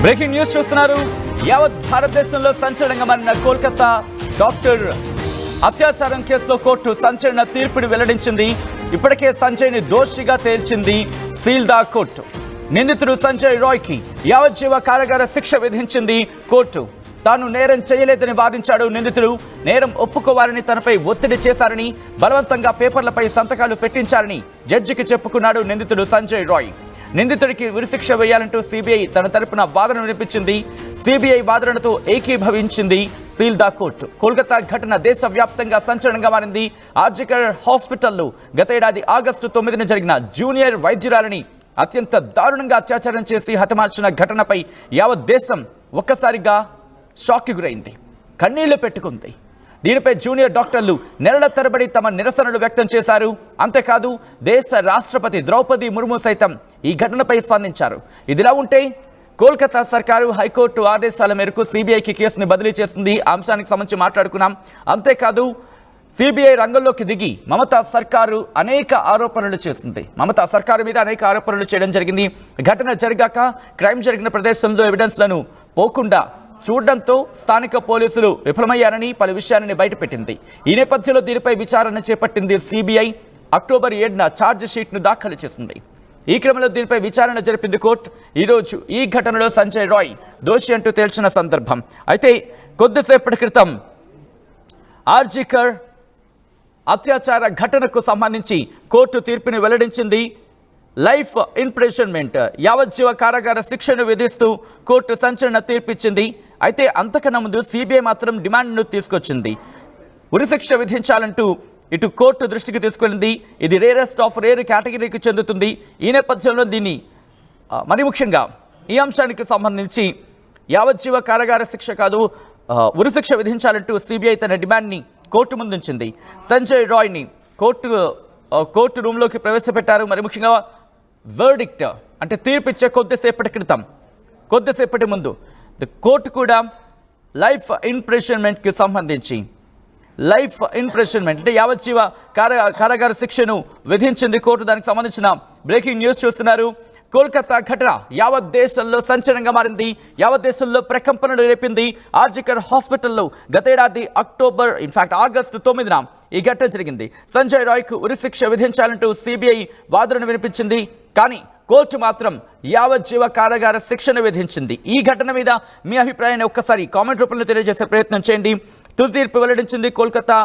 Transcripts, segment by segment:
Breaking news చూస్తున్నారు. యావత్ భారతదేశంలో సంచలనంగా మారిన కోల్కతా డాక్టర్ అత్యాచారం కేసులో కోర్టు సంచలన తీర్పుని వెల్లడించింది. ఇప్పటికే సంజయ్ని దోషిగా తేల్చింది సీల్దా కోర్టు. నిందితుడు సంజయ్ రాయ్కి యావజ్జీవ కారాగార శిక్ష విధించింది కోర్టు. తాను నేరం చేయలేదని వాదించాడు నిందితుడు. నేరం ఒప్పుకోవాలని తనపై ఒత్తిడి చేశారని, బలవంతంగా పేపర్లపై సంతకాలు పెట్టించారని జడ్జికి చెప్పుకున్నాడు నిందితుడు సంజయ్ రాయ్. నిందితుడికి ఉరిశిక్ష వేయాలంటూ సిబిఐ తన తరపున వాదన వినిపించింది. సిబిఐ వాదనతో ఏకీభవించింది సీల్దా కోర్టు. కోల్కతా ఘటన దేశవ్యాప్తంగా సంచలనంగా మారింది. ఆర్జికర్ హాస్పిటల్లో గత ఏడాది ఆగస్టు 9న జరిగిన జూనియర్ వైద్యురాలని అత్యంత దారుణంగా అత్యాచారం చేసి హతమార్చిన ఘటనపై యావత్ దేశం ఒక్కసారిగా షాక్కి గురైంది, కన్నీళ్లు పెట్టుకుంది. దీనిపై జూనియర్ డాక్టర్లు నెలల తరబడి తమ నిరసనలు వ్యక్తం చేశారు. అంతేకాదు దేశ రాష్ట్రపతి ద్రౌపది ముర్ము సైతం ఈ ఘటనపై స్పందించారు. ఇదిలా ఉంటే కోల్కతా సర్కారు హైకోర్టు ఆదేశాల మేరకు సిబిఐకి కేసుని బదిలీ చేసింది. అంశానికి సంబంధించి మాట్లాడుకున్నాం. అంతేకాదు సిబిఐ రంగంలోకి దిగి మమతా సర్కారు అనేక ఆరోపణలు చేసింది. మమతా సర్కారు మీద అనేక ఆరోపణలు చేయడం జరిగింది. ఘటన జరిగాక క్రైమ్ జరిగిన ప్రదేశంలో ఎవిడెన్స్లను పోకుండా చూడడంతో స్థానిక పోలీసులు విఫలమయ్యారని పలు విషయాలని బయటపెట్టింది. ఈ నేపథ్యంలో దీనిపై విచారణ చేపట్టింది సిబిఐ. అక్టోబర్ 7న ఛార్జ్ షీట్ను దాఖలు చేసింది. ఈ క్రమంలో దీనిపై విచారణ జరిపింది కోర్టు. ఈరోజు ఈ ఘటనలో సంజయ్ రాయ్ దోషి అంటూ తేల్చిన సందర్భం. అయితే కొద్దిసేపటి క్రితం ఆర్జికర్ అత్యాచార ఘటనకు సంబంధించి కోర్టు తీర్పుని వెల్లడించింది. లైఫ్ ఇంప్రిజన్మెంట్, యావజ్జీవ కారాగార శిక్షను విధిస్తూ కోర్టు సంచలన తీర్పిచ్చింది. అయితే అంతకన్నా ముందు సిబిఐ మాత్రం డిమాండ్ను తీసుకొచ్చింది. ఉరిశిక్ష విధించాలంటూ ఇటు కోర్టు దృష్టికి తీసుకెళ్ళింది. ఇది రేరెస్ట్ ఆఫ్ రేర్ కేటగిరీకి చెందుతుంది. ఈ నేపథ్యంలో దీన్ని మరి ముఖ్యంగా ఈ అంశానికి సంబంధించి యావజ్జీవ కారాగార శిక్ష కాదు, ఉరిశిక్ష విధించాలంటూ సిబిఐ తన డిమాండ్ని కోర్టు ముందుంచింది. సంజయ్ రాయ్ని కోర్టు రూమ్లోకి ప్రవేశపెట్టారు. మరి ముఖ్యంగా వర్డిక్ట్ అంటే తీర్పిచ్చే కొద్దిసేపటి ముందు కోర్టు కూడా లైఫ్ ఇంప్రిజన్మెంట్కి సంబంధించి లైఫ్ ఇంప్రిజన్మెంట్ అంటే యావజ్జీవ కారాగార శిక్షను విధించింది కోర్టు. దానికి సంబంధించిన బ్రేకింగ్ న్యూస్ చూస్తున్నారు. కోల్కతా ఘటన యావత్ దేశంలో సంచలనంగా మారింది. యావత్ దేశంలో ప్రకంపనలు రేపింది. ఆర్జికర్ హాస్పిటల్లో గత ఏడాది ఆగస్టు 9న ఈ ఘటన జరిగింది. సంజయ్ రాయ్కు ఉరిశిక్ష విధించాలంటూ సిబిఐ వాదనను వినిపించింది. కానీ కోర్టు మాత్రం యావజ్జీవ కారాగార శిక్షను విధించింది. ఈ ఘటన మీద మీ అభిప్రాయాన్ని ఒక్కసారి కామెంట్ రూపంలో తెలియజేసే ప్రయత్నం చేయండి. తుది తీర్పు వెల్లడించింది కోల్కతా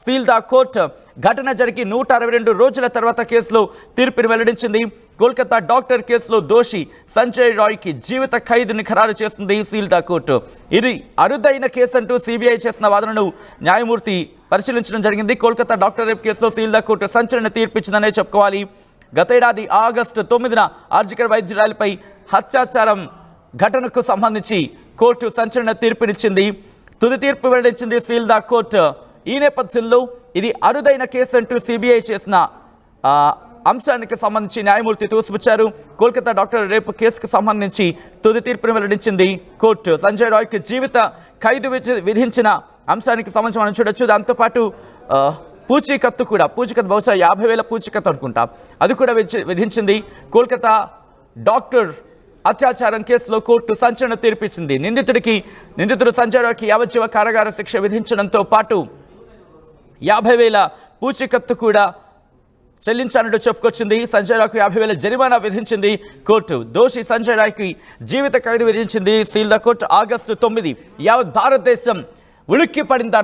సీల్దా కోర్టు. ఘటన జరిగి 162 రోజుల తర్వాత కేసులో తీర్పుని వెల్లడించింది. కోల్కతా డాక్టర్ కేసులో దోషి సంజయ్ రాయ్కి జీవిత ఖైదుని ఖరారు చేసింది సీల్దా కోర్టు. ఇది అరుదైన కేసు అంటూ సిబిఐ చేసిన వాదనను న్యాయమూర్తి పరిశీలించడం జరిగింది. కోల్కతా డాక్టర్ రేప్ కేసులో సీల్దా కోర్టు సంచలన తీర్పిచ్చిందనే చెప్పుకోవాలి. గత ఏడాది ఆగస్టు 9న ఆర్జికర్ వైద్యురాలిపై అత్యాచారం ఘటనకు సంబంధించి కోర్టు సంచలన తీర్పునిచ్చింది. తుది తీర్పు వెల్లడించింది సీల్దా కోర్టు. ఈ నేపథ్యంలో ఇది అరుదైన కేసు అంటూ సిబిఐ చేసిన అంశానికి సంబంధించి న్యాయమూర్తి తోసిపుచ్చారు. కోల్కతా డాక్టర్ రేపు కేసుకు సంబంధించి తుది తీర్పును వెల్లడించింది కోర్టు. సంజయ్ రాయ్కి జీవిత ఖైదు విధించిన అంశానికి సంబంధించి మనం చూడొచ్చు. దాంతోపాటు పూచీకత్తు బహుశా 50,000 పూచీకత్తు అనుకుంటా, అది కూడా విధించింది. కోల్కతా డాక్టర్ అత్యాచారం కేసులో కోర్టు సంచలన తీర్పిచ్చింది. నిందితుడు సంజయ్ రాయ్కి యావజ్జీవ కారాగార శిక్ష విధించడంతో పాటు 50,000 పూచీకత్తు కూడా చెల్లించాలంటూ చెప్పుకొచ్చింది. సంజయ్ రాయ్కు 50,000 జరిమానా విధించింది కోర్టు. దోషి సంజయ్ రాయ్కి జీవిత ఖైదు విధించింది సీల్దా కోర్టు. ఆగస్టు 9 యావత్ భారతదేశం ఉలిక్కి పడింది.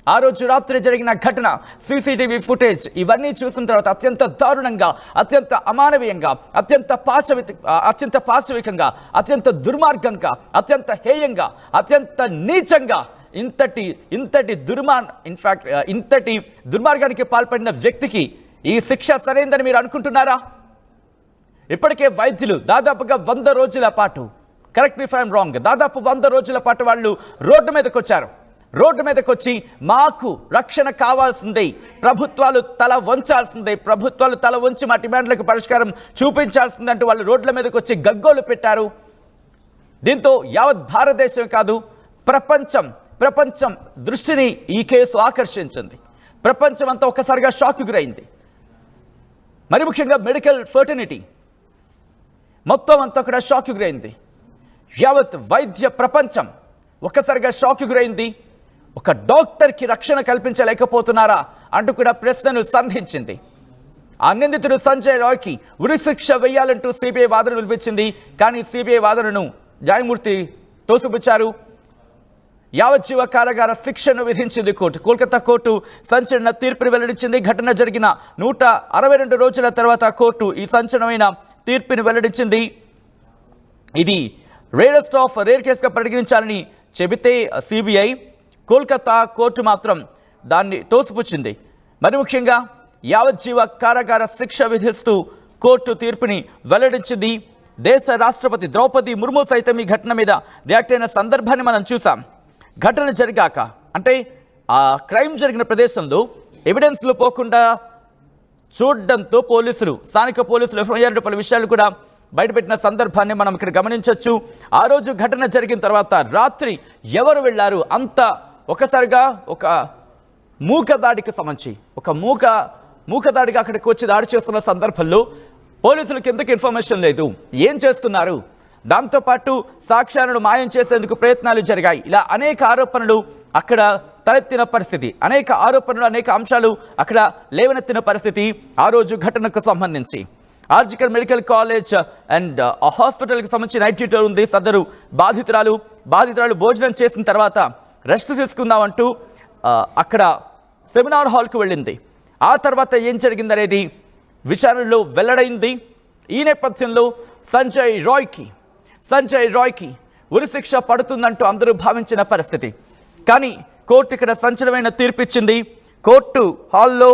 ఆ రోజు రాత్రి జరిగిన ఘటన, సీసీటీవీ ఫుటేజ్ ఇవన్నీ చూసిన తర్వాత అత్యంత దారుణంగా, అత్యంత అమానవీయంగా, అత్యంత పాశవికంగా, అత్యంత దుర్మార్గంగా, అత్యంత హేయంగా, అత్యంత నీచంగా ఇంతటి దుర్మార్గానికి పాల్పడిన వ్యక్తికి ఈ శిక్ష సరైందని మీరు అనుకుంటున్నారా? ఇప్పటికే వైద్యులు దాదాపుగా 100 రోజుల పాటు, correct me if I'm wrong, దాదాపు 100 రోజుల పాటు వాళ్ళు రోడ్డు మీదకి వచ్చి మాకు రక్షణ కావాల్సిందే, ప్రభుత్వాలు తల వంచి మా డిమాండ్లకు పరిష్కారం చూపించాల్సిందంటూ వాళ్ళు రోడ్ల మీదకి వచ్చి గగ్గోలు పెట్టారు. దీంతో యావత్ భారతదేశం కాదు, ప్రపంచం దృష్టిని ఈ కేసు ఆకర్షించింది. ప్రపంచం అంతా ఒక్కసారిగా షాక్కి గురైంది. మరి ముఖ్యంగా మెడికల్ ఫర్టినిటీ మొత్తం అంతా కూడా షాక్కి గురైంది. యావత్ వైద్య ప్రపంచం ఒక్కసారిగా షాక్కి గురైంది. ఒక డాక్టర్కి రక్షణ కల్పించలేకపోతున్నారా అంటూ కూడా ప్రశ్నను సంధించింది. ఆ నిందితుడు సంజయ్ రాయ్కి ఉరిశిక్ష వేయాలంటూ సిబిఐ వాదన వినిపించింది. కానీ సిబిఐ వాదనను న్యాయమూర్తి తోసిపుచ్చారు. యావజ్జీవ కారాగార శిక్షను విధించింది కోర్టు. కోల్కతా కోర్టు సంచలన తీర్పును వెల్లడించింది. ఘటన జరిగిన 162 రోజుల తర్వాత కోర్టు ఈ సంచలనమైన తీర్పును వెల్లడించింది. ఇది రేరెస్ట్ ఆఫ్ రేర్ కేసుగా పరిగణించాలని చెబితే సిబిఐ, కోల్కతా కోర్టు మాత్రం దాన్ని తోసిపుచ్చింది. మరి ముఖ్యంగా యావజ్జీవ కారాగార శిక్ష విధిస్తూ కోర్టు తీర్పుని వెల్లడించింది. దేశ రాష్ట్రపతి ద్రౌపది ముర్ము సైతం ఈ ఘటన మీద రియాక్ట్ అయిన సందర్భాన్ని మనం చూసాం. ఘటన జరిగాక అంటే ఆ క్రైమ్ జరిగిన ప్రదేశంలో ఎవిడెన్స్లు పోకుండా చూడడంతో స్థానిక పోలీసులు ఎఫ్ఐఆర్ పలు విషయాలు కూడా బయటపెట్టిన సందర్భాన్ని మనం ఇక్కడ గమనించవచ్చు. ఆ రోజు ఘటన జరిగిన తర్వాత రాత్రి ఎవరు వెళ్ళారు అంత ఒకసారిగా ఒక మూకదాడికి సంబంధించి ఒక మూకదాడిగా అక్కడికి వచ్చి దాడి చేస్తున్న సందర్భంలో పోలీసులకు ఎందుకు ఇన్ఫర్మేషన్ లేదు, ఏం చేస్తున్నారు, దాంతోపాటు సాక్ష్యాలను మాయం చేసేందుకు ప్రయత్నాలు జరిగాయి. ఇలా అనేక ఆరోపణలు అక్కడ తలెత్తిన పరిస్థితి, అనేక అంశాలు అక్కడ లేవనెత్తిన పరిస్థితి ఆ రోజు ఘటనకు సంబంధించి. ఆర్జికర్ మెడికల్ కాలేజ్ అండ్ హాస్పిటల్కి సంబంధించి నైట్ డ్యూటీ ఉంది. సదరు బాధితురాలు భోజనం చేసిన తర్వాత రెస్ట్ తీసుకుందామంటూ అక్కడ సెమినార్ హాల్కు వెళ్ళింది. ఆ తర్వాత ఏం జరిగిందనేది విచారణలో వెల్లడైంది. ఈ నేపథ్యంలో సంజయ్ రాయ్కి ఉరిశిక్ష పడుతుందంటూ అందరూ భావించిన పరిస్థితి. కానీ కోర్టు ఇక్కడ సంచలనమైన తీర్పిచ్చింది. కోర్టు హాల్లో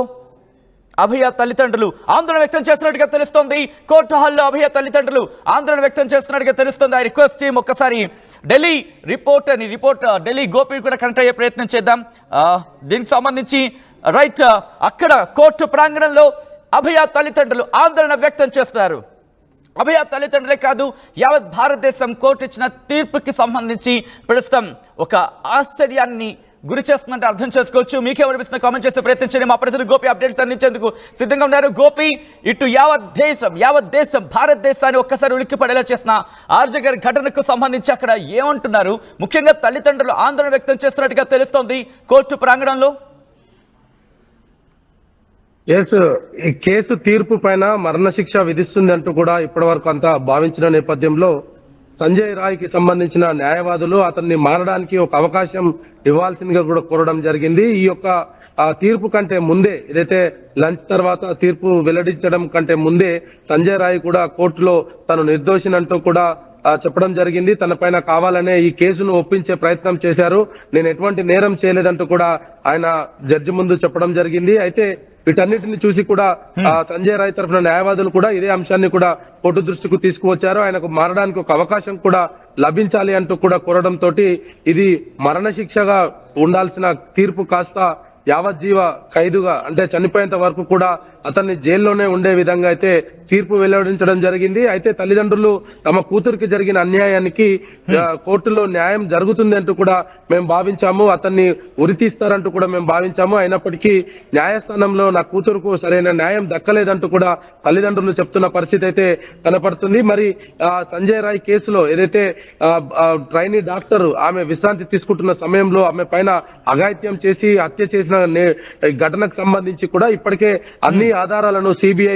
అభయ తల్లిదండ్రులు ఆందోళన వ్యక్తం చేస్తున్నట్టుగా తెలుస్తోంది. కోర్టు హాల్లో అభయ తల్లిదండ్రులు ఆందోళన వ్యక్తం చేస్తున్నట్టుగా తెలుస్తోంది. ఐ రిక్వెస్ట్ టీమ్ ఒక్కసారి ఢిల్లీ ఢిల్లీ గోపి కూడా కనెక్ట్ అయ్యే ప్రయత్నం చేద్దాం. దీనికి సంబంధించి రైట్ అక్కడ కోర్టు ప్రాంగణంలో అభయ తల్లిదండ్రులు ఆందోళన వ్యక్తం చేస్తున్నారు. అభయ తల్లిదండ్రులే కాదు, యావత్ భారతదేశం కోర్టు ఇచ్చిన తీర్పుకి సంబంధించి ప్రస్తుతం ఒక ఆశ్చర్యాన్ని గురి చేస్తుందంటే అర్థం చేసుకోవచ్చు. మీకేమనిపిస్తున్న కామెంట్ చేసే ప్రయత్నం చేయండి. మా ప్రజలు గోపి అప్డేట్స్ అందించేందుకు సిద్ధంగా ఉన్నారు. గోపి, ఇటు యావత్ దేశం భారతదేశాన్ని ఒక్కసారి ఉలిక్కి పడేలా చేసిన ఆర్జగర్ ఘటనకు సంబంధించి అక్కడ ఏమంటున్నారు, ముఖ్యంగా తల్లిదండ్రులు ఆందోళన వ్యక్తం చేస్తున్నట్టుగా తెలుస్తోంది కోర్టు ప్రాంగణంలో. ఈ కేసు తీర్పు పైన మరణశిక్ష విధిస్తుంది అంటూ కూడా ఇప్పటి వరకు అంతా భావించిన నేపథ్యంలో సంజయ్ రాయ్కి సంబంధించిన న్యాయవాదులు అతన్ని మారడానికి ఒక అవకాశం ఇవ్వాల్సిందిగా కూడా కోరడం జరిగింది. ఈ యొక్క తీర్పు కంటే ముందే, ఏదైతే లంచ్ తర్వాత తీర్పు వెల్లడించడం కంటే ముందే సంజయ్ రాయ్ కూడా కోర్టులో తను నిర్దోషినంటూ కూడా చెప్పడం జరిగింది. తన పైన కావాలనే ఈ కేసును ఒప్పించే ప్రయత్నం చేశారు. నేను ఎటువంటి నేరం చేయలేదంటూ కూడా ఆయన జడ్జి ముందు చెప్పడం జరిగింది. అయితే వీటన్నిటిని చూసి కూడా సంజయ్ రాయ్ తరఫున న్యాయవాదులు కూడా ఇదే అంశాన్ని కూడా కోర్టు దృష్టికి తీసుకువచ్చారు. ఆయనకు మారడానికి ఒక అవకాశం కూడా లభించాలి అంటూ కూడా కోరడంతో ఇది మరణశిక్షగా ఉండాల్సిన తీర్పు కాస్త యావజ్జీవ ఖైదుగా, అంటే చనిపోయేంత వరకు కూడా అతన్ని జైల్లోనే ఉండే విధంగా అయితే తీర్పు వెల్లడించడం జరిగింది. అయితే తల్లిదండ్రులు తమ కూతురికి జరిగిన అన్యాయానికి కోర్టులో న్యాయం జరుగుతుంది అంటూ కూడా మేము భావించాము, అతన్ని ఉరితీస్తారంటూ కూడా మేము భావించాము. అయినప్పటికీ న్యాయస్థానంలో నా కూతురుకు సరైన న్యాయం దక్కలేదంటూ కూడా తల్లిదండ్రులు చెప్తున్న పరిస్థితి అయితే కనపడుతుంది. మరి సంజయ్ రాయ్ కేసులో ఏదైతే ట్రైనీ డాక్టర్ ఆమె విశ్రాంతి తీసుకుంటున్న సమయంలో ఆమె పైన అఘాయిత్యం చేసి హత్య చేసిన ఘటనకు సంబంధించి కూడా ఇప్పటికే అన్ని ఆధారాలను సిబిఐ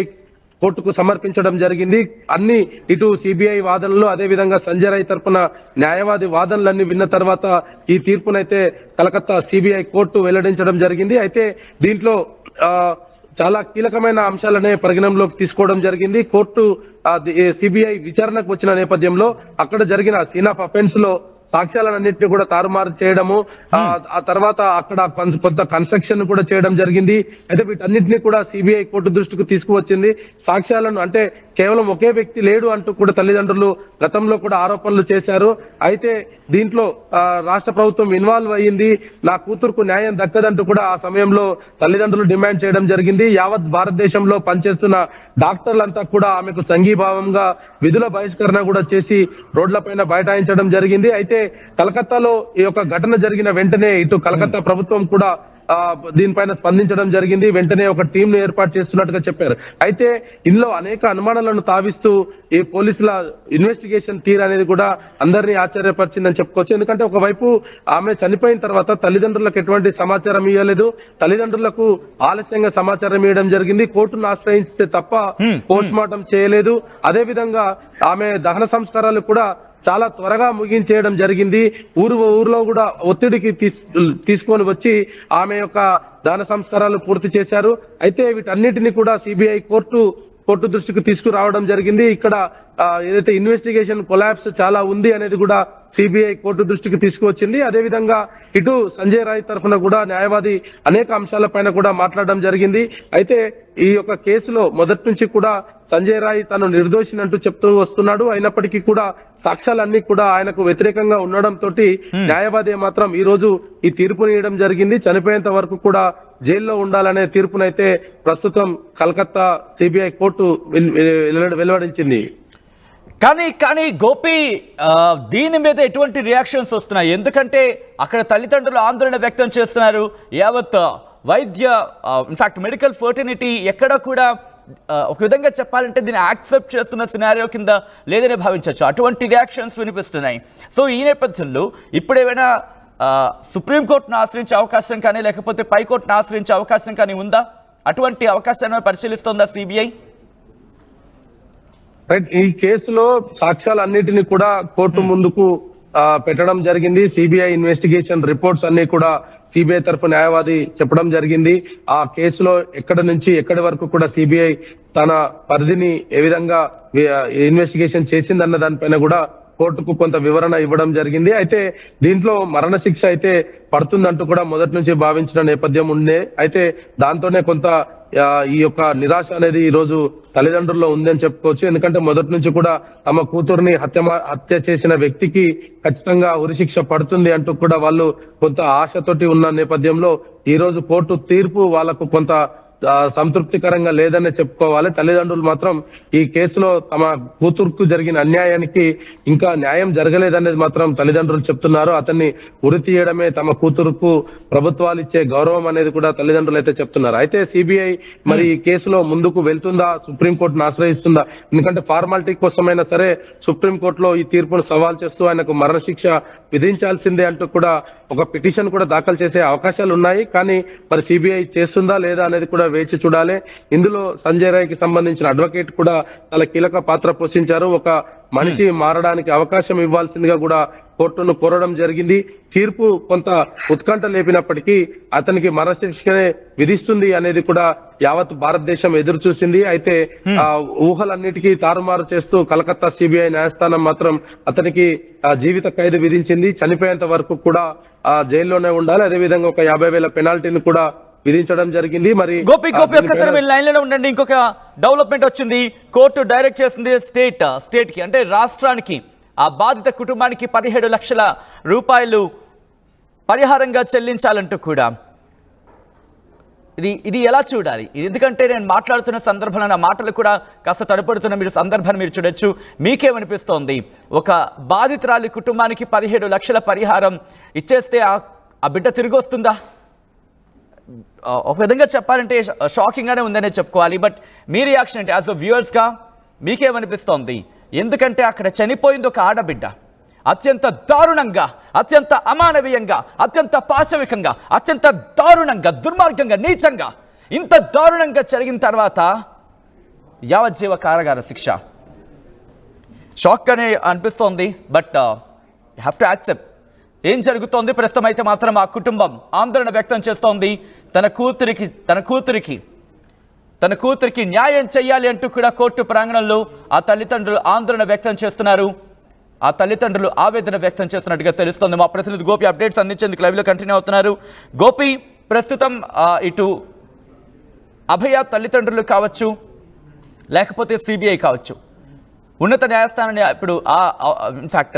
కోర్టుకు సమర్పించడం జరిగింది. అన్ని ఇటు సిబిఐ వాదనలు, అదే విధంగా సంజయ్ రాయ్ తరపున న్యాయవాది వాదనలన్నీ విన్న తర్వాత ఈ తీర్పునైతే కలకత్తా సిబిఐ కోర్టు వెల్లడించడం జరిగింది. అయితే దీంట్లో చాలా కీలకమైన అంశాలనే పరిగణనలోకి తీసుకోవడం జరిగింది. కోర్టు సిబిఐ విచారణకు వచ్చిన నేపథ్యంలో అక్కడ జరిగిన సీన్ ఆఫ్ అఫెన్స్ లో సాక్ష్యాలన్నింటినీ కూడా తారుమారు చేయడము, ఆ తర్వాత అక్కడ కొంత కన్స్ట్రక్షన్ కూడా చేయడం జరిగింది. అయితే వీటన్నింటినీ కూడా సిబిఐ కోర్టు దృష్టికి తీసుకువచ్చింది. సాక్ష్యాలను అంటే కేవలం ఒకే వ్యక్తి లేడు అంటూ కూడా తల్లిదండ్రులు గతంలో కూడా ఆరోపణలు చేశారు. అయితే దీంట్లో రాష్ట్ర ప్రభుత్వం ఇన్వాల్వ్ అయ్యింది, నా కూతురుకు న్యాయం దక్కదంటూ కూడా ఆ సమయంలో తల్లిదండ్రులు డిమాండ్ చేయడం జరిగింది. యావత్ భారతదేశంలో పనిచేస్తున్న డాక్టర్లంతా కూడా ఆమెకు సంఘీభావంగా విధుల బహిష్కరణ కూడా చేసి రోడ్లపైన బైఠాయించడం జరిగింది. అయితే కలకత్తాలో ఈ యొక్క ఘటన జరిగిన వెంటనే ఇటు కలకత్తా ప్రభుత్వం కూడా దీనిపైన స్పందించడం జరిగింది. వెంటనే ఒక టీం ను ఏర్పాటు చేస్తున్నట్టుగా చెప్పారు. అయితే ఇందులో అనేక అనుమానాలను తావిస్తూ ఈ పోలీసుల ఇన్వెస్టిగేషన్ తీరు అనేది కూడా అందరినీ ఆశ్చర్యపరిచిందని చెప్పుకోవచ్చు. ఎందుకంటే ఒకవైపు ఆమె చనిపోయిన తర్వాత తల్లిదండ్రులకు ఎటువంటి సమాచారం ఇవ్వలేదు, తల్లిదండ్రులకు ఆలస్యంగా సమాచారం ఇవ్వడం జరిగింది, కోర్టును ఆశ్రయిస్తే తప్ప పోస్ట్ మార్టం చేయలేదు. అదే విధంగా ఆమె దహన సంస్కారాలు కూడా చాలా త్వరగా ముగించేయడం జరిగింది. ఊర్లో కూడా ఒత్తిడికి తీసుకొని వచ్చి ఆమె యొక్క దాన సంస్కారాలు పూర్తి చేశారు. అయితే వీటన్నిటిని కూడా సిబిఐ కోర్టు దృష్టికి తీసుకురావడం జరిగింది. ఇక్కడ ఏదైతే ఇన్వెస్టిగేషన్ కొలాప్స్ చాలా ఉంది అనేది కూడా సిబిఐ కోర్టు దృష్టికి తీసుకువచ్చింది. అదేవిధంగా ఇటు సంజయ్ రాయ్ తరఫున కూడా న్యాయవాది అనేక అంశాలపైన కూడా మాట్లాడడం జరిగింది. అయితే ఈ యొక్క కేసులో మొదటి నుంచి కూడా సంజయ్ రాయ్ తను నిర్దోషినంటూ చెప్తూ వస్తున్నాడు. అయినప్పటికీ కూడా సాక్ష్యాలన్నీ కూడా ఆయనకు వ్యతిరేకంగా ఉండడంతో న్యాయవాది మాత్రం ఈ రోజు ఈ తీర్పుని ఇవ్వడం జరిగింది. చనిపోయేంత వరకు కూడా జైల్లో ఉండాలనే తీర్పునైతే ప్రస్తుతం కలకత్తా సిబిఐ కోర్టు వెలువడించింది. కానీ గోపి, దీని మీద ఎటువంటి రియాక్షన్స్ వస్తున్నాయి? ఎందుకంటే అక్కడ తల్లిదండ్రులు ఆందోళన వ్యక్తం చేస్తున్నారు. యావత్ వైద్య ఇన్ఫాక్ట్ మెడికల్ ఫర్టినిటీ ఎక్కడ కూడా ఒక విధంగా చెప్పాలంటే దీన్ని యాక్సెప్ట్ చేస్తున్న సినారియో కింద లేదని భావించవచ్చు. అటువంటి రియాక్షన్స్ వినిపిస్తున్నాయి. సో ఈ నేపథ్యంలో ఇప్పుడు ఏమైనా సుప్రీంకోర్టును ఆశ్రయించే అవకాశం కానీ లేకపోతే పైకోర్టును ఆశ్రయించే అవకాశం కానీ ఉందా? అటువంటి అవకాశాన్ని పరిశీలిస్తోందా సిబిఐ? ఈ కేసులో సాక్ష్యాలన్నిటిని కూడా కోర్టు ముందుకు పెట్టడం జరిగింది. సిబిఐ ఇన్వెస్టిగేషన్ రిపోర్ట్స్ అన్ని కూడా సిబిఐ తరఫు న్యాయవాది చెప్పడం జరిగింది. ఆ కేసులో ఎక్కడి నుంచి ఎక్కడి వరకు కూడా సిబిఐ తన పరిధిని ఏ విధంగా ఇన్వెస్టిగేషన్ చేసిందన్న దానిపైన కూడా కోర్టుకు కొంత వివరణ ఇవ్వడం జరిగింది. అయితే దీంట్లో మరణశిక్ష అయితే పడుతుందంటూ కూడా మొదటి నుంచి భావించిన నేపథ్యం ఉండే. అయితే దాంతోనే కొంత ఈ యొక్క నిరాశ అనేది ఈ రోజు తల్లిదండ్రుల్లో ఉందని చెప్పుకోవచ్చు. ఎందుకంటే మొదటి నుంచి కూడా తమ కూతుర్ని హత్య చేసిన వ్యక్తికి ఖచ్చితంగా ఉరిశిక్ష పడుతుంది అంటూ కూడా వాళ్ళు కొంత ఆశతోటి ఉన్న నేపథ్యంలో ఈ రోజు కోర్టు తీర్పు వాళ్ళకు కొంత సంతృప్తికరంగా లేదనే చెప్పుకోవాలి. తల్లిదండ్రులు మాత్రం ఈ కేసులో తమ కూతురుకు జరిగిన అన్యాయానికి ఇంకా న్యాయం జరగలేదనేది మాత్రం తల్లిదండ్రులు చెప్తున్నారు. అతన్ని ఉరి తీయడమే తమ కూతురుకు ప్రభుత్వాలు ఇచ్చే గౌరవం అనేది కూడా తల్లిదండ్రులు అయితే చెప్తున్నారు. అయితే సిబిఐ మరి ఈ కేసులో ముందుకు వెళ్తుందా, సుప్రీంకోర్టును ఆశ్రయిస్తుందా? ఎందుకంటే ఫార్మాలిటీ కోసమైనా సరే సుప్రీంకోర్టులో ఈ తీర్పును సవాల్ చేస్తూ ఆయనకు మరణశిక్ష విధించాల్సిందే అంటూ కూడా ఒక పిటిషన్ కూడా దాఖలు చేసే అవకాశాలు ఉన్నాయి. కానీ మరి సిబిఐ చేస్తుందా లేదా అనేది కూడా వేచి చూడాలి. ఇందులో సంజయ్ రాయ్ కి సంబంధించిన అడ్వకేట్ కూడా చాలా కీలక పాత్ర పోషించారు. ఒక మనిషి మారడానికి అవకాశం ఇవ్వాల్సిందిగా కూడా కోర్టును కోరడం జరిగింది. తీర్పు కొంత ఉత్కంఠ లేపినప్పటికీ అతనికి మరణశిక్షనే విధిస్తుంది అనేది కూడా యావత్ భారతదేశం ఎదురు చూసింది. అయితే ఆ ఊహలన్నిటికీ తారుమారు చేస్తూ కలకత్తా సిబిఐ న్యాయస్థానం మాత్రం అతనికి జీవిత ఖైదు విధించింది. చనిపోయేంత వరకు కూడా జైల్లోనే ఉండాలి. అదేవిధంగా ఒక 50,000 పెనాల్టీని కూడా విధించడం జరిగింది. మరి గోపి ఒక్కసారి మీరు లైన్ లోనే ఉండండి. ఇంకొక డెవలప్మెంట్ వచ్చింది. కోర్టు డైరెక్ట్ చేసింది స్టేట్ కి అంటే రాష్ట్రానికి ఆ బాధిత కుటుంబానికి 17 లక్షల రూపాయలు పరిహారంగా చెల్లించాలంటూ కూడా. ఇది ఎలా చూడాలి? ఎందుకంటే నేను మాట్లాడుతున్న సందర్భంలో నా మాటలు కూడా కాస్త తడపడుతున్న మీరు సందర్భాన్ని మీరు చూడొచ్చు. మీకేమనిపిస్తోంది? ఒక బాధితురాలి కుటుంబానికి 17 లక్షల పరిహారం ఇచ్చేస్తే ఆ బిడ్డ తిరిగి వస్తుందా? ఒక విధంగా చెప్పాలంటే షాకింగ్ గానే ఉందనే చెప్పుకోవాలి. బట్ మీ రియాక్షన్ ఏంటి యాజ్ అ వ్యూవర్స్ గా? మీకేమనిపిస్తోంది? ఎందుకంటే అక్కడ చనిపోయింది ఒక ఆడబిడ్డ. అత్యంత దారుణంగా, అత్యంత అమానవీయంగా, అత్యంత పాశవికంగా, అత్యంత దారుణంగా, దుర్మార్గంగా, నీచంగా, ఇంత దారుణంగా జరిగిన తర్వాత యావజ్జీవ కారాగార శిక్ష. షాక్ అనే అనిపిస్తోంది. But you have to accept ఏం జరుగుతోంది. ప్రస్తుతం అయితే మాత్రం ఆ కుటుంబం ఆందోళన వ్యక్తం చేస్తోంది. తన కూతురికి న్యాయం చేయాలి అంటూ కూడా కోర్టు ప్రాంగణంలో ఆ తల్లిదండ్రులు ఆందోళన వ్యక్తం చేస్తున్నారు. ఆ తల్లిదండ్రులు ఆవేదన వ్యక్తం చేస్తున్నట్టుగా తెలుస్తోంది. మా ప్రతినిధి గోపి అప్డేట్స్ అందించేందుకు లైవ్లో కంటిన్యూ అవుతున్నారు. గోపి, ప్రస్తుతం ఇటు అభయ తల్లిదండ్రులు కావచ్చు, లేకపోతే సిబిఐ కావచ్చు, ఉన్నత న్యాయస్థానాన్ని ఇప్పుడు ఇన్ఫాక్ట్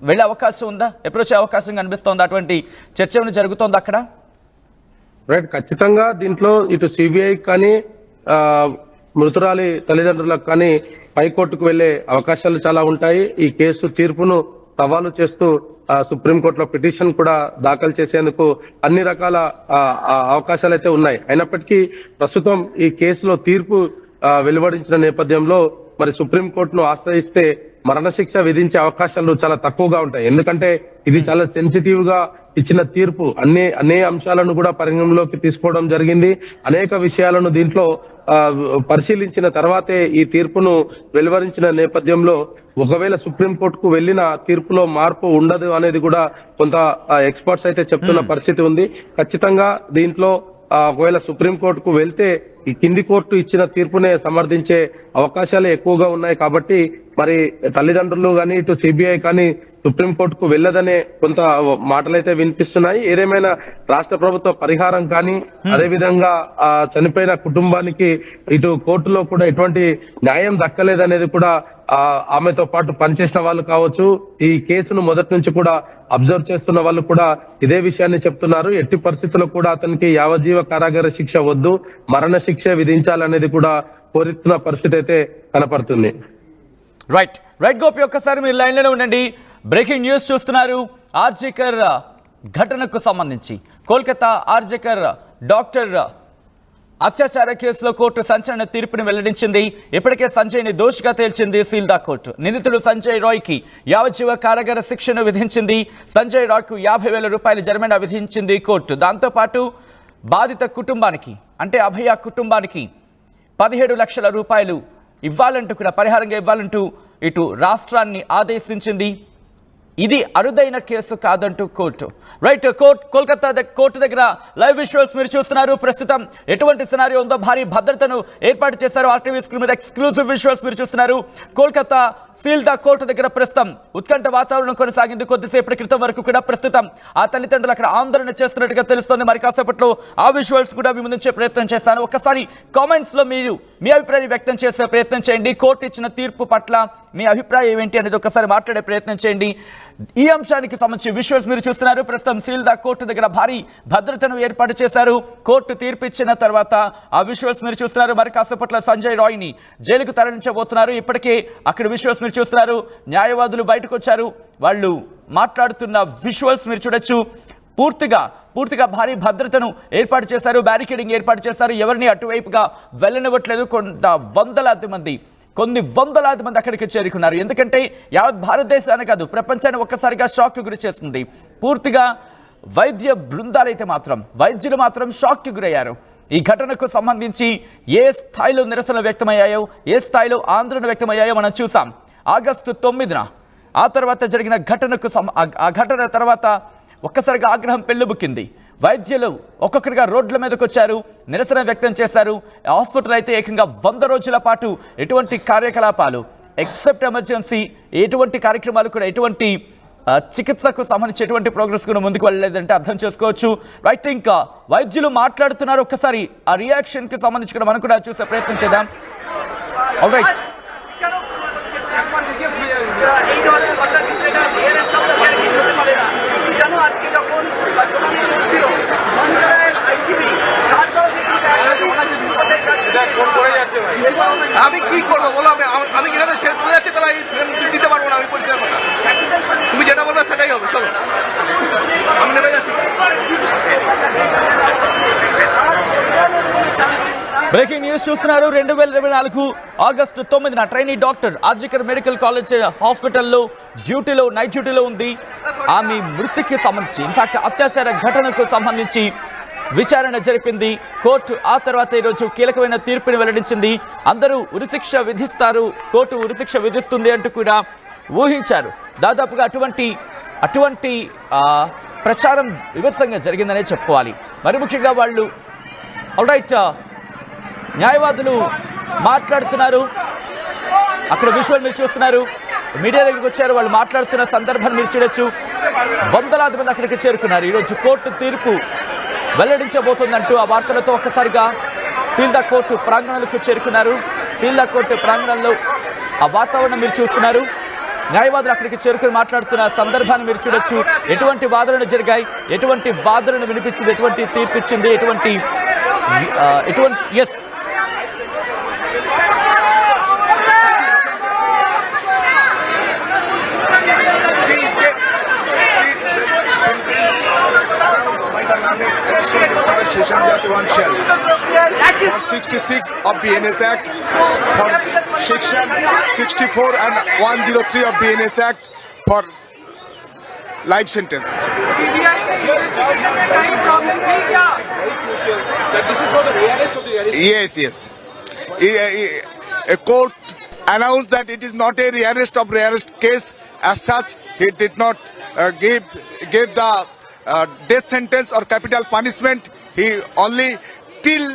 వెళ్ళే అవకాశం ఉందా? అప్రోచ్ అయ్యే అవకాశం కనిపిస్తోంది? అటువంటి చర్చ జరుగుతోంది అక్కడ? రైట్, ఖచ్చితంగా దీంట్లో ఇటు సిబిఐ కానీ మృతురాలి తల్లిదండ్రులకు కానీ హైకోర్టుకు వెళ్లే అవకాశాలు చాలా ఉంటాయి. ఈ కేసు తీర్పును సవాలు చేస్తూ సుప్రీంకోర్టులో పిటిషన్ కూడా దాఖలు చేసేందుకు అన్ని రకాల అవకాశాలు అయితే ఉన్నాయి. అయినప్పటికీ ప్రస్తుతం ఈ కేసులో తీర్పు వెలువడించిన నేపథ్యంలో మరి సుప్రీంకోర్టును ఆశ్రయిస్తే మరణశిక్ష విధించే అవకాశాలు చాలా తక్కువగా ఉంటాయి. ఎందుకంటే ఇది చాలా సెన్సిటివ్ గా ఇచ్చిన తీర్పు. అన్ని అంశాలను కూడా పరిగణలోకి తీసుకోవడం జరిగింది. అనేక విషయాలను దీంట్లో పరిశీలించిన తర్వాతే ఈ తీర్పును వెలువరించిన నేపథ్యంలో ఒకవేళ సుప్రీంకోర్టుకు వెళ్ళిన తీర్పులో మార్పు ఉండదు అనేది కూడా కొంత ఎక్స్పర్ట్స్ అయితే చెప్తున్న పరిస్థితి ఉంది. ఖచ్చితంగా దీంట్లో ఒకవేళ సుప్రీంకోర్టుకు వెళ్తే ఈ కింది కోర్టు ఇచ్చిన తీర్పునే సమర్థించే అవకాశాలు ఎక్కువగా ఉన్నాయి. కాబట్టి మరి తల్లిదండ్రులు కానీ ఇటు సిబిఐ కానీ సుప్రీంకోర్టుకు వెళ్ళదనే కొంత మాటలైతే వినిపిస్తున్నాయి. ఏదేమైనా రాష్ట్ర ప్రభుత్వ పరిహారం కానీ అదేవిధంగా చనిపోయిన కుటుంబానికి ఇటు కోర్టులో కూడా ఎటువంటి న్యాయం దక్కలేదనేది కూడా ఆమెతో పాటు పనిచేసిన వాళ్ళు కావచ్చు, ఈ కేసును మొదటి నుంచి కూడా అబ్జర్వ్ చేస్తున్న వాళ్ళు కూడా ఇదే విషయాన్ని చెప్తున్నారు. ఎట్టి పరిస్థితుల్లో కూడా అతనికి యావజ్జీవ కారాగార శిక్ష వద్దు, మరణ శిక్ష విధించాలనేది కూడా కోరుతున్న పరిస్థితి అయితే కనపడుతుంది. రైట్ గోపి, ఒక్కసారి మీరు లైన్లోనే ఉండండి. బ్రేకింగ్ న్యూస్ చూస్తున్నారు. ఆర్జికర్ ఘటనకు సంబంధించి కోల్కతా ఆర్జికర్ డాక్టర్ అత్యాచార కేసులో కోర్టు సంచలన తీర్పుని వెల్లడించింది. ఇప్పటికే సంజయ్ని దోషిగా తేల్చింది సీల్దా కోర్టు. నిందితుడు సంజయ్ రాయ్కి యావజ్జీవ కారాగార శిక్షను విధించింది. సంజయ్ రాయ్కు 50,000 రూపాయల జరిమానా విధించింది కోర్టు. దాంతోపాటు బాధిత కుటుంబానికి అంటే అభయ కుటుంబానికి 17 లక్షల రూపాయలు ఇవ్వాలంటూ కూడా పరిహారంగా ఇవ్వాలంటూ ఇటు రాష్ట్రాన్ని ఆదేశించింది. ఇది అరుదైన కేసు కాదంటూ కోర్టు. రైట్, కోల్కతా కోర్టు దగ్గర లైవ్ విజువల్స్ మీరు చూస్తున్నారు. ప్రస్తుతం ఎటువంటి సినారియో ఉందో భారీ భద్రతను ఏర్పాటు చేశారు. ఆర్టీవీ స్క్రీన్ మీద ఎక్స్క్లూజివ్ విజువల్స్ మీరు చూస్తున్నారు. కోల్కతా సీల్దా కోర్టు దగ్గర ప్రస్తుతం ఉత్కంఠ వాతావరణం కొనసాగింది. కొద్దిసేపటి క్రితం వరకు కూడా ప్రస్తుతం ఆ తల్లిదండ్రులు అక్కడ ఆందోళన చేస్తున్నట్టుగా తెలుస్తోంది. మరి కాసేపట్లో ఆ విజువల్స్ కూడా మీ ముందుంచే ప్రయత్నం చేశాను. ఒక్కసారి కామెంట్స్ లో మీరు మీ అభిప్రాయం వ్యక్తం చేసే ప్రయత్నం చేయండి. కోర్టు ఇచ్చిన తీర్పు పట్ల మీ అభిప్రాయం ఏంటి అనేది ఒకసారి మాట్లాడే ప్రయత్నం చేయండి. ఈ అంశానికి సంబంధించి విజువల్స్ మీరు చూస్తున్నారు. ప్రస్తుతం సీల్దా కోర్టు దగ్గర భారీ భద్రతను ఏర్పాటు చేశారు. కోర్టు తీర్పు ఇచ్చిన తర్వాత ఆ విజువల్స్ మీరు చూస్తున్నారు. మరి కాసేపట్లో సంజయ్ రాయ్ని జైలుకు తరలించబోతున్నారు. ఇప్పటికే అక్కడ విజువల్స్ మీరు చూస్తున్నారు. న్యాయవాదులు బయటకు వచ్చారు. వాళ్ళు మాట్లాడుతున్న విజువల్స్ మీరు చూడొచ్చు. పూర్తిగా భారీ భద్రతను ఏర్పాటు చేశారు. బ్యారికేడింగ్ ఏర్పాటు చేశారు. ఎవరిని అటువైపుగా వెళ్ళనివ్వట్లేదు. కొన్ని వందలాది మంది అక్కడికి చేరుకున్నారు. ఎందుకంటే యావత్ భారతదేశాన్ని కాదు ప్రపంచాన్ని ఒక్కసారిగా షాక్కి గురి చేస్తుంది. పూర్తిగా వైద్య బృందాలైతే వైద్యులు మాత్రం షాక్కి గురయ్యారు. ఈ ఘటనకు సంబంధించి ఏ స్థాయిలో నిరసన వ్యక్తమయ్యాయో, ఏ స్థాయిలో ఆందోళన వ్యక్తమయ్యాయో మనం చూసాం. ఆగస్టు 9న ఆ తర్వాత జరిగిన ఆ ఘటన తర్వాత ఒక్కసారిగా ఆగ్రహం పెళ్లిబుక్కింది. వైద్యులు ఒక్కొక్కరిగా రోడ్ల మీదకి వచ్చారు, నిరసన వ్యక్తం చేశారు. హాస్పిటల్ అయితే ఏకంగా 100 రోజుల పాటు ఎటువంటి కార్యకలాపాలు ఎక్సెప్ట్ ఎమర్జెన్సీ ఎటువంటి కార్యక్రమాలు కూడా ఎటువంటి చికిత్సకు సంబంధించి ఎటువంటి ప్రోగ్రెస్ కూడా ముందుకు వెళ్ళలేదంటే అర్థం చేసుకోవచ్చు. రైట్, ఇంకా వైద్యులు మాట్లాడుతున్నారు. ఒక్కసారి ఆ రియాక్షన్ కి సంబంధించి కూడా మనం కూడా చూసే ప్రయత్నం చేద్దాం. రైట్, আমি কি করবো বলো? আমি কিভাবে শেষ করে যাচ্ছি তাহলে দিতে পারবো না। আমি পরিষ্কার কথা, তুমি যেটা বলবে সেটাই হবে। চলো, আমি নেমে যাচ্ছি। బ్రేకింగ్ న్యూస్ చూస్తున్నారు. 2024 ఆగస్టు 9న trainee doctor RG Kar medical college హాస్పిటల్లో నైట్ డ్యూటీలో ఉంది. ఆమె మృతికి సంబంధించి ఇన్ఫాక్ట్ అత్యాచార ఘటనకు సంబంధించి విచారణ జరిపింది కోర్టు. ఆ తర్వాత ఈరోజు కీలకమైన తీర్పుని వెల్లడించింది. అందరూ ఉరిశిక్ష విధిస్తారు, కోర్టు ఉరిశిక్ష విధిస్తుంది అంటూ కూడా ఊహించారు. దాదాపుగా అటువంటి ప్రచారం విభత్సంగా జరిగిందనే చెప్పుకోవాలి. మరి ముఖ్యంగా వాళ్ళు ఆల్రైట్ న్యాయవాదులు మాట్లాడుతున్నారు. అక్కడ విజువల్ మీరు చూస్తున్నారు. మీడియా దగ్గరికి వచ్చారు. వాళ్ళు మాట్లాడుతున్న సందర్భాన్ని మీరు చూడొచ్చు. వందలాది మంది అక్కడికి చేరుకున్నారు. ఈరోజు కోర్టు తీర్పు వెల్లడించబోతుందంటూ ఆ వార్తలతో ఒక్కసారిగా సీల్దా కోర్టు ప్రాంగణాలకు చేరుకున్నారు. సీల్దా కోర్టు ప్రాంగణంలో ఆ వాతావరణం మీరు చూస్తున్నారు. న్యాయవాదులు అక్కడికి చేరుకుని మాట్లాడుతున్న సందర్భాన్ని మీరు చూడొచ్చు. ఎటువంటి వాదనలు జరిగాయి, ఎటువంటి వాదనలు వినిపించింది, ఎటువంటి తీర్పు ఇచ్చింది, ఎటువంటి yes 266 of BNS Act, for Section 64 and 103 of BNS Act for life sentence. Yes. A court announced that it is not a rarest of rarest case. As such, he did not give the death sentence or capital punishment. He only till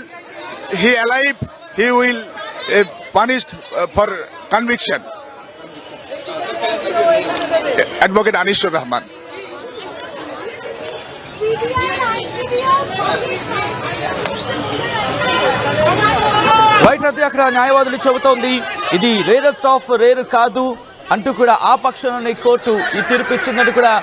he alive he will punished for conviction. Advocate Anishur Rahman. Right, అయితే అక్కడ న్యాయవాదులు చెబుతోంది ఇది rarest of rare కాదు అంటూ కూడా ఆ పక్షంలోని court ఈ తీర్పు ఇచ్చిందని కూడా